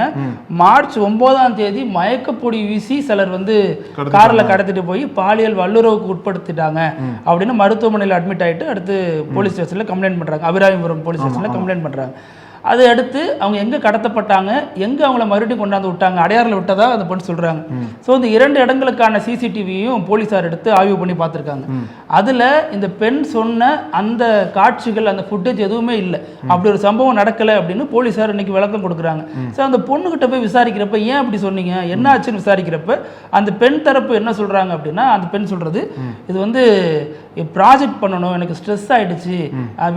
மார்ச் 9ஆம் தேதி மயக்கப்பொடி வீசி சிலர் வந்து கார்ல கடத்திட்டு போய் பாலியல் வல்லுறவுக்கு உட்படுத்திட்டாங்க அப்படின்னு மருத்துவமனையில் அட்மிட் ஆயிட்டு அடுத்து போலீஸ் ஸ்டேஷன்ல கம்ப்ளைண்ட் பண்றாங்க. அபிராமிபுரம் போலீஸ் ஸ்டேஷன்ல கம்ப்ளைண்ட் பண்றாங்க. அதை அடுத்து அவங்க எங்கே கடத்தப்பட்டாங்க, எங்கே அவங்கள மறுபடியும் கொண்டாந்து விட்டாங்க, அடையாறில் விட்டதா அந்த பொண்ணு சொல்கிறாங்க. ஸோ இந்த 2 இடங்களுக்கான சிசிடிவியும் போலீஸார் எடுத்து ஆய்வு பண்ணி பார்த்துருக்காங்க. அதில் இந்த பெண் சொன்ன அந்த காட்சிகள் அந்த ஃபுட்டேஜ் எதுவுமே இல்லை. அப்படி ஒரு சம்பவம் நடக்கலை அப்படின்னு போலீஸார் இன்னைக்கு விளக்கம் கொடுக்குறாங்க. ஸோ அந்த பொண்ணுகிட்ட போய் விசாரிக்கிறப்ப ஏன் அப்படி சொன்னீங்க, என்ன ஆச்சுன்னு விசாரிக்கிறப்ப அந்த பெண் தரப்பு என்ன சொல்கிறாங்க அப்படின்னா, அந்த பெண் சொல்கிறது இது வந்து ப்ராஜெக்ட் பண்ணணும், எனக்கு ஸ்ட்ரெஸ் ஆகிடுச்சு,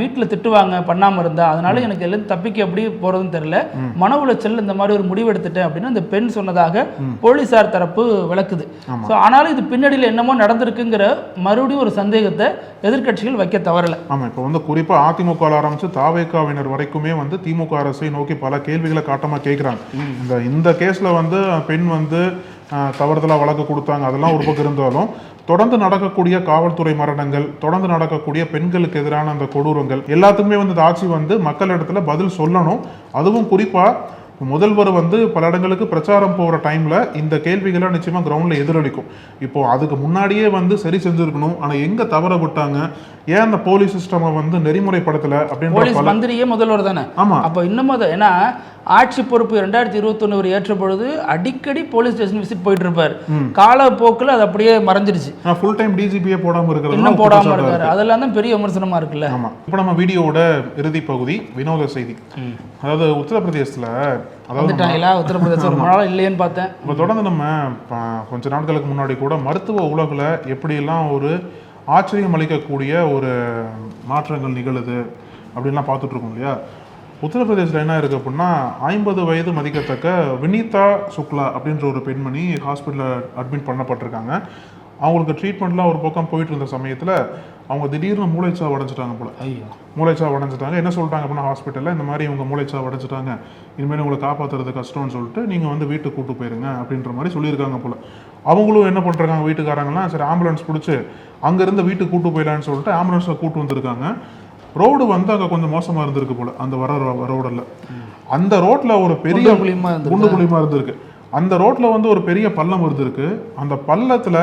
வீட்டில் திட்டுவாங்க பண்ணாமல் இருந்தால், அதனால எனக்கு எல்லாம் தப்பிக்க எப்படி போறதுன்னு தெரியல, மன உளைச்சல் இந்த மாதிரி ஒரு முடிவு எடுத்துட்டேன் அப்படின்னு அந்த பெண் சொன்னதாக போலீசார் தரப்பு விளக்குது. ஆனாலும் இது பின்னணியில் என்னமோ நடந்திருக்குங்கிற மறுபடியும் ஒரு சந்தேகத்தை எதிர்க்கட்சிகள் வைக்க தவறல. ஆமா, இப்போ வந்து குறிப்பா அதிமுக ஆரம்பிச்சு தாவேகாவினர் வரைக்குமே வந்து திமுக அரசை நோக்கி பல கேள்விகளை காட்டமா கேட்கிறாங்க. இந்த கேஸ்ல வந்து பெண் வந்து தவறுதலா வழக்கு கொடுத்தாங்க, அதெல்லாம் ஒரு பக்கம் இருந்தாலும் தொடர்ந்து நடக்கக்கூடிய காவல்துறை மரணங்கள், தொடர்ந்து நடக்கக்கூடிய பெண்களுக்கு எதிரான அந்த கொடூரங்கள் எல்லாத்துக்குமே வந்து ஆட்சி வந்து மக்களிடத்துல பதில் சொல்லணும். அதுவும் குறிப்பா முதல்வர் வந்து பல இடங்களுக்கு பிரச்சாரம் போகிற டைம்ல இந்த கேள்விகளை நிச்சயமா கிரவுண்ட்ல எதிரொலிக்கும். இப்போ அதுக்கு முன்னாடியே வந்து சரி செஞ்சிருக்கணும். ஆனா எங்க தவற விட்டாங்க, ஏன் அந்த போலீஸ் சிஸ்டமை வந்து நெறிமுறைப்படுத்தல அப்படின்னு போலீஸ் மந்திரியே முதல்வர் தானே. ஆமா, அப்போ இன்னமும் ஏன்னா ஆட்சி பொறுப்பு 2021 ஏற்ற பொழுது அடிக்கடி போலீஸ் ஸ்டேஷன் விசிட் போயிட்டு இருப்பார். காலப்போக்கில் அது அப்படியே மறைஞ்சிருச்சு. ஃபுல் டைம் டிஜிபியே போடாம இருக்கிறது, இன்னும் போடாம இருக்காரு. அதெல்லாம் தான் பெரிய விமர்சனமா இருக்குல்ல. ஆமா. இப்போ நம்ம வீடியோவோட இறுதி பகுதி வினோத செய்தி. அதாவது உத்தரப்பிரதேசத்துல உத்தரப்பிரதேசம் ஒரு நாள் இல்லையேன்னு பார்த்தேன். இப்போ தொடர்ந்து நம்ம கொஞ்ச நாட்களுக்கு முன்னாடி கூட மருத்துவ உலகில் எப்படியெல்லாம் ஒரு ஆச்சரியம் அளிக்கக்கூடிய ஒரு மாற்றங்கள் நிகழுது அப்படின்லாம் பார்த்துட்டு இருக்கோம் இல்லையா. உத்தரப்பிரதேசில் என்ன இருக்குது அப்படின்னா 50 வயது மதிக்கத்தக்க வினிதா சுக்லா அப்படின்ற ஒரு பெண்மணி ஹாஸ்பிட்டலில் அட்மிட் பண்ணப்பட்டிருக்காங்க. அவங்களுக்கு ட்ரீட்மெண்ட்லாம் ஒரு பக்கம் போயிட்டு இருந்த சமயத்தில் அவங்க திடீர்னு மூளைச்சாவு அடைஞ்சிட்டாங்க போல. மூளைச்சாவு அடைஞ்சிட்டாங்க. என்ன சொல்லிட்டாங்க அப்படின்னா ஹாஸ்பிட்டலில் இந்த மாதிரி இவங்க மூளைச்சாவு அடைஞ்சிட்டாங்க, இனிமேல் உங்களை காப்பாற்றுறது கஷ்டம்னு சொல்லிட்டு நீங்கள் வந்து வீட்டுக்கு கூட்டு போயிருங்க அப்படின்ற மாதிரி சொல்லியிருக்காங்க போல. அவங்களும் என்ன பண்ணுறாங்க, வீட்டுக்காரங்களாம் சரி ஆம்புலன்ஸ் பிடிச்சி அங்கேருந்து வீட்டுக்கு கூட்டு போயிடலான்னு சொல்லிட்டு ஆம்புலன்ஸில் கூட்டு வந்திருக்காங்க. ரோடு வந்து அங்கே கொஞ்சம் மோசமாக இருந்திருக்கு போல. அந்த ரோடில் அந்த ரோட்டில் ஒரு பெரிய குண்டு குழிமா இருந்திருக்கு. அந்த ரோட்டில் வந்து ஒரு பெரிய பள்ளம் இருந்திருக்கு. அந்த பள்ளத்தில்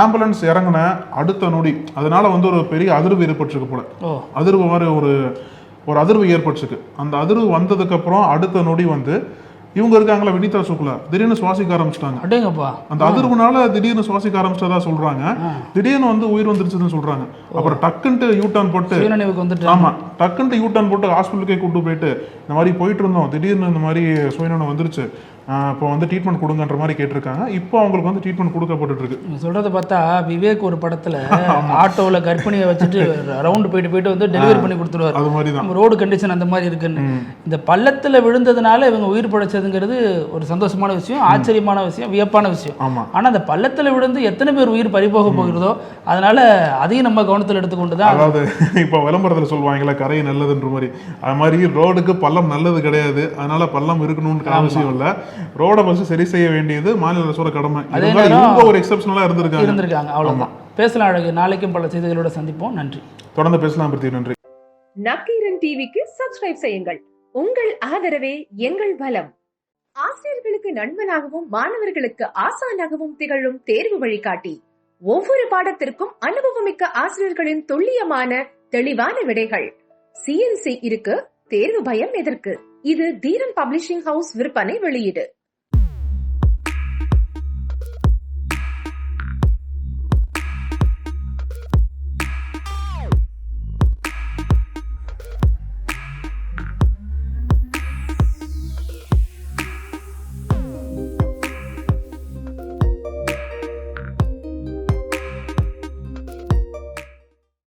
ஆம்புலன்ஸ் இறங்கின அடுத்த நொடி அதனால வந்து ஒரு பெரிய அதிர்வு ஏற்பட்டிருக்கு போல. அதிர்வு மாதிரி ஒரு அதிர்வு ஏற்பட்டுருக்கு. அந்த அதிர்வு வந்ததுக்கு அப்புறம் அடுத்த நொடி வந்து இவங்க இருக்காங்களா வினிதா சுக்லா திடீர்னு சுவாசிக்க ஆரம்பிச்சிட்டாங்க. அந்த அதிர்வுனால திடீர்னு சுவாசிக்க ஆரம்பிச்சதா சொல்றாங்க. திடீர்னு வந்து உயிர் வந்துருச்சுன்னு சொல்றாங்க. அப்புறம் டக்குன்ட்டு யூட்டர்ன் போட்டு டக்குன்ட்டு யூட்டர்ன் போட்டு ஹாஸ்பிட்டலுக்கே கூட்டு போயிட்டு இந்த மாதிரி போயிட்டு இருந்தோம், திடீர்னு இந்த மாதிரி சுயநலம் வந்துருச்சு, இப்போ வந்து ட்ரீட்மெண்ட் கொடுங்கன்ற மாதிரி கேட்டிருக்காங்க. இப்போ அவங்களுக்கு வந்து ட்ரீட்மெண்ட் கொடுக்கப்பட்டு இருக்கு. சொல்றத பார்த்தா விவேக் ஒரு படத்துல ஆட்டோல கர்ப்பிணியை வச்சுட்டு ரவுண்ட் போயிட்டு வந்து டெலிவரி பண்ணி கொடுத்துருவாரு. அது மாதிரி தான் ரோடு கண்டிஷன் அந்த மாதிரி இருக்குன்னு. இந்த பள்ளத்துல விழுந்ததுனால இவங்க உயிர் பிழைச்சதுங்கிறது ஒரு சந்தோஷமான விஷயம், ஆச்சரியமான விஷயம், வியப்பான விஷயம். ஆனா அந்த பள்ளத்துல விழுந்து எத்தனை பேர் உயிர் பறிபோக போகிறதோ அதனால அதையும் நம்ம கவனத்தில் எடுத்துக்கொண்டுதான். அதாவது இப்போ விளம்பரத்துல சொல்லுவாங்களா கரை நல்லதுன்ற மாதிரி, அது மாதிரி ரோடுக்கு பள்ளம் நல்லது கிடையாது. அதனால பள்ளம் இருக்கணும்னு அவசியம் இல்லை. ரோட பஸ் சரி செய்ய வேண்டியது மாநில அரசோட கடமை. ஒரு எக்ஸெப்ஷனலா இருந்திருக்காங்க. அவ்வளவுதான். பேசலாம் அழகு. நாளைக்கும் பல செய்திகளோட சந்திப்போம். நன்றி. தொடர்ந்து பேசலாம். நன்றி. நக்கீரன் டிவிக்கு சப்ஸ்கிரைப் செய்யுங்கள். உங்கள் ஆதரவே எங்கள் பலம். ஆசிரியர்களுக்கு நண்பனாகவும் மாணவர்களுக்கு ஆசானாகவும் திகழும் தேர்வு வழிகாட்டி. ஒவ்வொரு பாடத்திற்கும் அனுபவமிக்க ஆசிரியர்களின் துல்லியமான தெளிவான விடைகள். CNC இருக்கு, தேர்வு பயம் எதற்கு? இது தீரன் பப்ளிஷிங் ஹவுஸ் விற்பனை வெளியீடு.